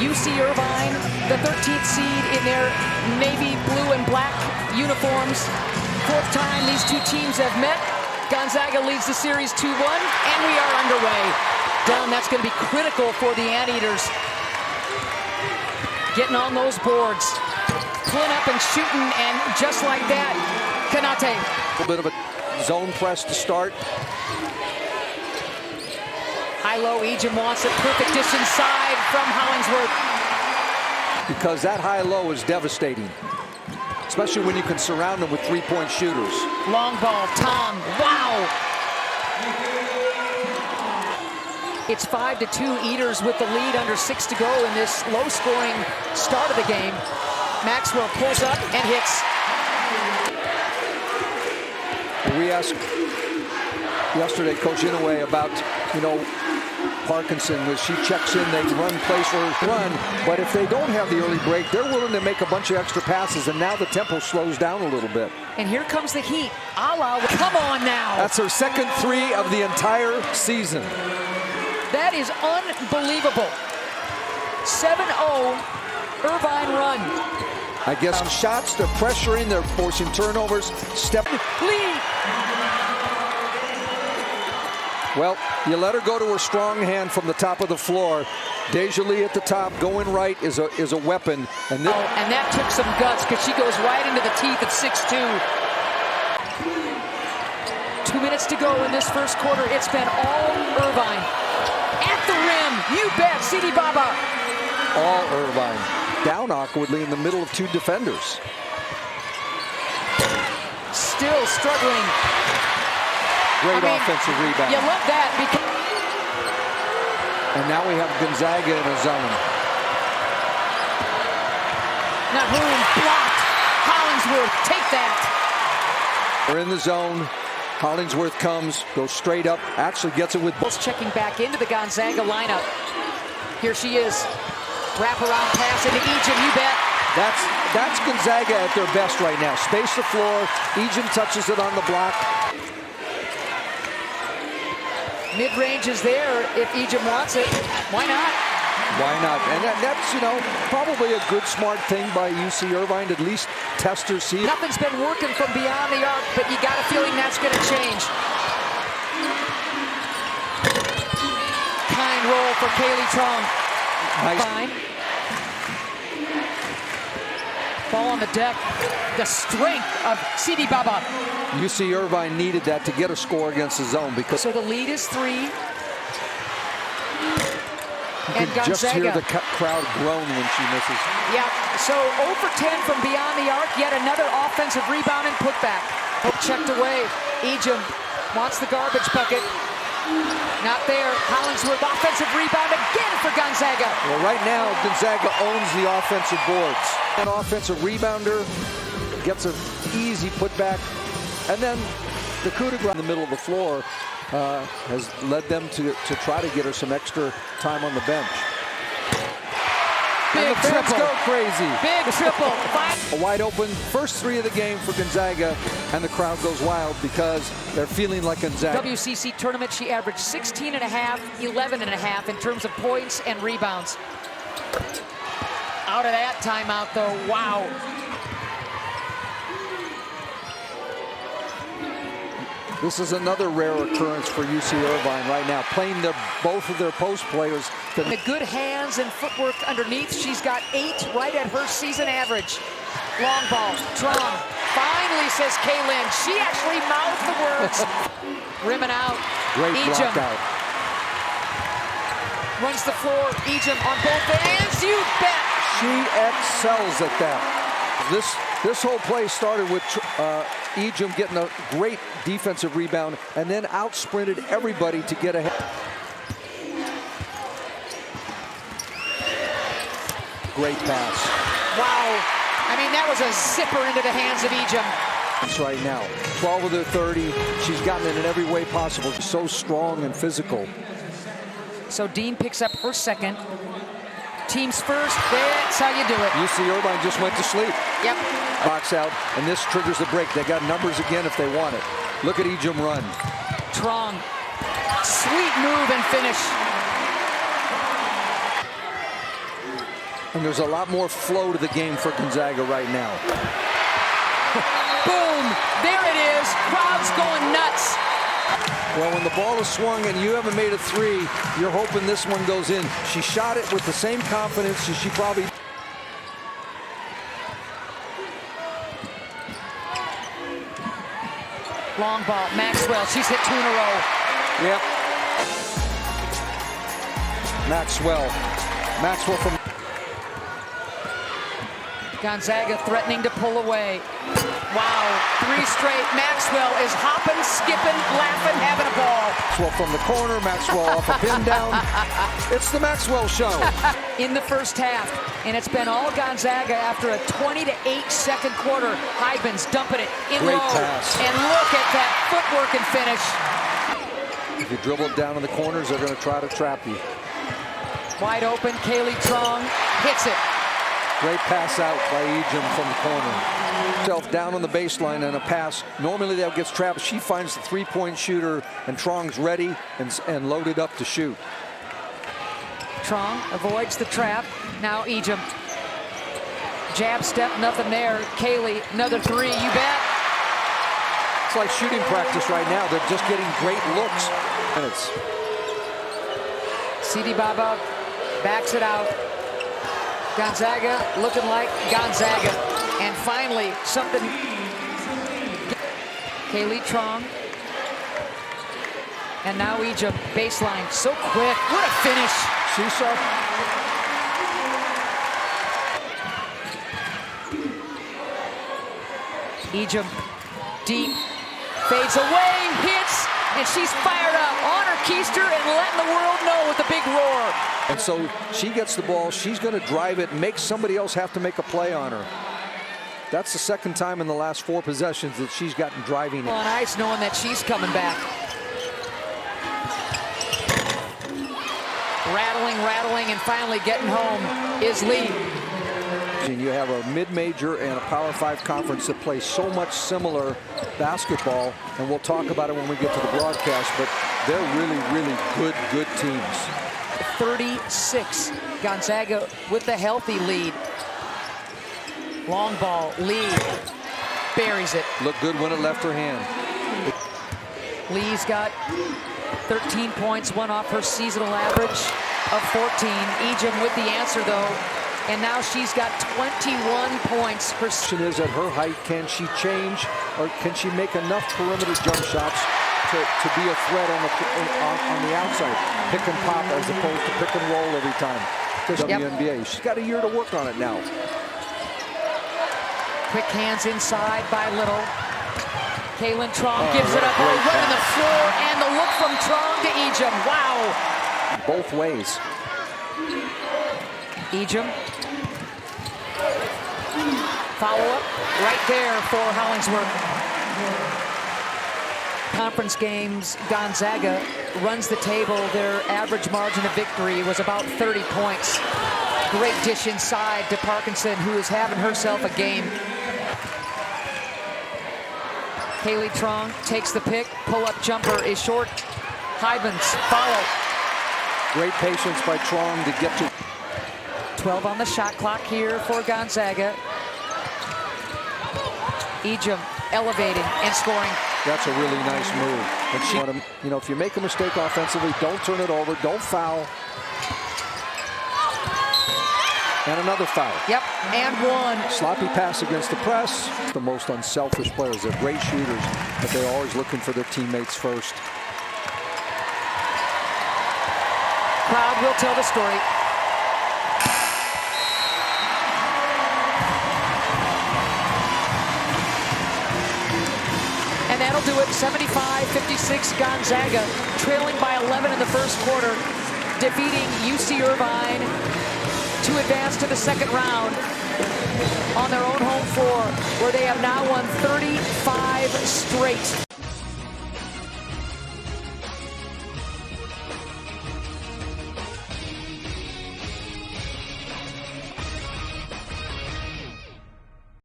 UC Irvine, the 13th seed in their navy blue and black uniforms. Fourth time these two teams have met. Gonzaga leads the series 2-1, and we are underway. Down, that's going to be critical for the Anteaters. Getting on those boards. Pulling up and shooting, and just like that, Kanate. A little bit of a zone press to start. High-low, Ejim wants it. Perfect dish inside from Hollingsworth. Because that high-low is devastating, especially when you can surround them with three-point shooters. Long ball, Tom, wow! It's 5-2, Eaters with the lead, under 6 to go in this low-scoring start of the game. Maxwell pulls up and hits. We asked yesterday Coach Inouye about, Parkinson, as she checks in, they run plays for her run, but if they don't have the early break, they're willing to make a bunch of extra passes, and now the tempo slows down a little bit. And here comes the heat. Ala, come on now. That's her second three of the entire season. That is unbelievable. 7-0, Irvine run. I guess shots, they're pressuring, they're forcing turnovers. Lee. Well, you let her go to her strong hand from the top of the floor. Deja Lee at the top, going right is a weapon. And that took some guts, because she goes right into the teeth at 6'2". 2 minutes to go in this first quarter. It's been all Irvine. At the rim, you bet, Sidi Baba. All Irvine. Down awkwardly in the middle of two defenders. Still struggling. Great offensive rebound. You love that. And now we have Gonzaga in a zone. Nahum blocked. Hollingsworth, take that. We're in the zone. Hollingsworth comes, goes straight up, actually gets it with both. Checking back into the Gonzaga lineup. Here she is. Wraparound pass into Ejim, you bet. That's Gonzaga at their best right now. Space the floor. Ejim touches it on the block. Mid-range is there if Ejim wants it. Why not? Why not? And that's, probably a good, smart thing by UC Irvine, at least test her, see. Nothing's been working from beyond the arc, but you got a feeling that's going to change. Kind roll for Kaylee Trong. Nice. Fine. Ball on the deck. The strength of Sidi Baba. UC Irvine needed that to get a score against the zone, because so the lead is 3. You can just hear the crowd groan when she misses. Yeah, so 0 for 10 from beyond the arc. Yet another offensive rebound and putback. Hope checked away. Ejim wants the garbage bucket. Not there. Hollingsworth, offensive rebound again for Gonzaga. Well, right now, Gonzaga owns the offensive boards. An offensive rebounder gets an easy putback. And then the coup de grace in the middle of the floor has led them to try to get her some extra time on the bench. Big and the fans triple. Go crazy. Big triple. A wide open first 3 of the game for Gonzaga, and the crowd goes wild because they're feeling like Gonzaga. WCC tournament, she averaged 16.5, 11.5 in terms of points and rebounds. Out of that timeout, though, wow. This is another rare occurrence for UC Irvine right now, playing both of their post players. The good hands and footwork underneath. She's got 8 right at her season average. Long ball, Trom. Finally, says Kaylin. She actually mouthed the words. Rimming out. Great Ejim block out. runs the floor. Ejim on both ends. You bet. She excels at that. This whole play started with Ejim getting a great defensive rebound and then out-sprinted everybody to get ahead. Great pass. Wow. I mean, that was a zipper into the hands of Ejim. Right now, 12 of their 30. She's gotten it in every way possible. So strong and physical. So Dean picks up her second. Teams first, that's how you do it. UC Irvine just went to sleep. Yep. Box out, and this triggers the break. They got numbers again if they want it. Look at Ejim run. Trong. Sweet move and finish. And there's a lot more flow to the game for Gonzaga right now. Boom! There it is. Crowd's going nuts. Well, when the ball is swung and you haven't made a three, you're hoping this one goes in. She shot it with the same confidence as she probably... Long ball. Maxwell. She's hit 2 in a row. Yep. Maxwell from... Gonzaga threatening to pull away. Wow, 3 straight. Maxwell is hopping, skipping, laughing, having a ball. Maxwell from the corner, Maxwell off a pin down. It's the Maxwell show. In the first half, and it's been all Gonzaga after a 20-8 second quarter. Hybens dumping it in Great low. pass. And look at that footwork and finish. If you dribble it down in the corners, they're going to try to trap you. Wide open, Kaylee Trong hits it. Great pass out by Ejim from the corner. Self down on the baseline and a pass. Normally that gets trapped. She finds the three-point shooter, and Trong's ready and loaded up to shoot. Trong avoids the trap. Now Ejim. Jab step, nothing there. Kaylee, another 3, you bet. It's like shooting practice right now. They're just getting great looks. Minutes. CD Baba backs it out. Gonzaga looking like Gonzaga. And finally, something. Kaylee Trong. And now Ejim, baseline, so quick. What a finish. Seesaw. Ejim, deep, fades away, hits, and she's fired up on her keister and letting the world know with a big roar. And so she gets the ball. She's going to drive it and make somebody else have to make a play on her. That's the second time in the last 4 possessions that she's gotten driving. On ice, knowing that she's coming back. Rattling, and finally getting home is Lee. And you have a mid-major and a Power 5 conference that plays so much similar basketball, and we'll talk about it when we get to the broadcast, but they're really good teams. 36. Gonzaga with the healthy lead. Long ball, Lee buries it. Looked good when it left her hand. Lee's got 13 points, 1 off her seasonal average of 14. Ejim with the answer though, and now she's got 21 points. Her question is, at her height, can she change, or can she make enough perimeter jump shots to be a threat on the outside? Pick and pop as opposed to pick and roll every time. WNBA. She's got a year to work on it now. Quick hands inside by Little. Kaylin Trong gives it up, running the floor, and the look from Trong to Ejim. Wow. Both ways. Ejim. Follow-up right there for Hollingsworth. Conference games, Gonzaga runs the table. Their average margin of victory was about 30 points. Great dish inside to Parkinson, who is having herself a game. Kaylee Trong takes the pick. Pull-up jumper is short. Hybens follow. Great patience by Trong to get to. 12 on the shot clock here for Gonzaga. Ejim elevating and scoring. That's a really nice move. And she, if you make a mistake offensively, don't turn it over, don't foul. And another foul. Yep, and 1. Sloppy pass against the press. The most unselfish players. They're great shooters, but they're always looking for their teammates first. Crowd will tell the story. And that'll do it. 75-56 Gonzaga, trailing by 11 in the first quarter, defeating UC Irvine to advance to the second round on their own home floor, where they have now won 35 straight.